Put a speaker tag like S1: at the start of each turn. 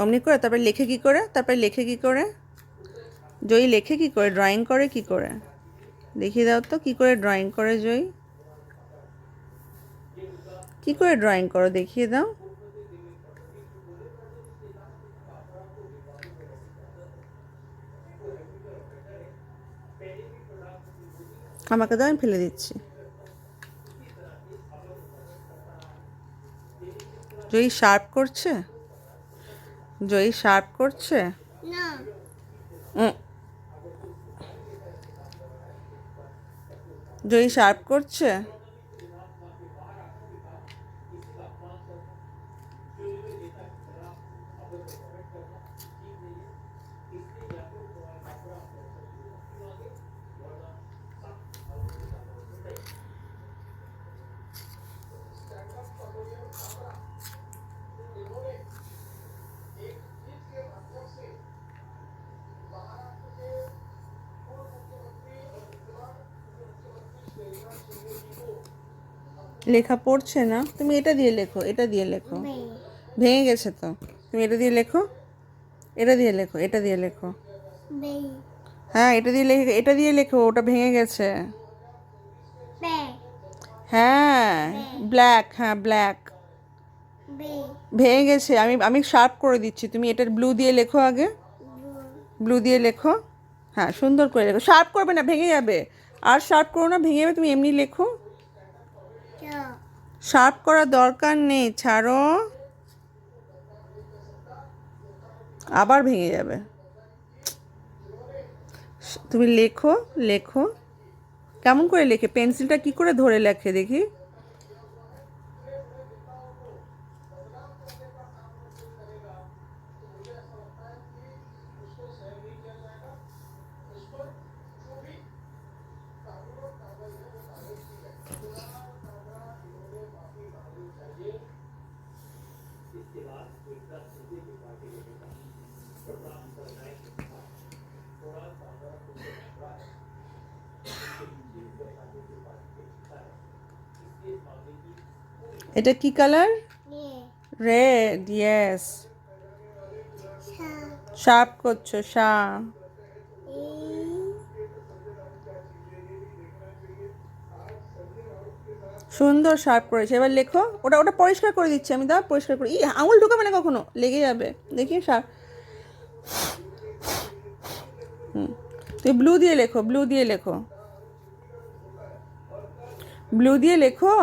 S1: অমনি করে তারপরে লেখে কি করে, তারপরে লেখে কি করে, জয়ী লেখে কি করে, ড্রয়িং করে কি করে, দেখিয়ে দাও তো কি করে ড্রয়িং করে জয়ী, কি করে ড্রয়িং করো দেখিয়ে দাও। আমাকে দাও, আমি ফেলে দিচ্ছি। জয়ী শার্প করছে, জয়ী শার্প করছে
S2: না।
S1: জয়ী শার্প করছে। লেখা পড়ছে না, তুমি এটা দিয়ে লেখো, এটা দিয়ে লেখো। ভেঙে গেছে তো, তুমি এটা দিয়ে লেখো, এটা দিয়ে লেখো, এটা দিয়ে লেখো। হ্যাঁ এটা দিয়ে লেখো, এটা দিয়ে লেখো, ওটা ভেঙে গেছে। হ্যাঁ ব্ল্যাক, হ্যাঁ ব্ল্যাক ভেঙে গেছে। আমি আমি শার্প করে দিচ্ছি, তুমি এটা ব্লু দিয়ে লেখো আগে, ব্লু দিয়ে লেখো। হ্যাঁ সুন্দর করে লেখো, শার্প করবে না ভেঙে যাবে, আর শার্প করো না ভেঙে যাবে, তুমি এমনি লেখো। শার্প করার দরকার নেই, ছাড়ো, আবার ভেঙে যাবে। তুমি লেখো, লেখো। কেমন করে লেখে, পেন্সিলটা কি করে ধরে লেখে দেখি। এটা কি কালার, রেড, ইয়েস। শার্প করছো, শার্প। সুন্দর শার্প করেছে, এবার লেখো। ওটা ওটা পরিষ্কার করে দিচ্ছি আমি, দাও পরিষ্কার করে। আঙুল ঢোকাবে না কখনো, লেগে যাবে, দেখি শার্প। তুমি ব্লু দিয়ে লেখো, ব্লু দিয়ে লেখো, ব্লু দিয়ে লেখো।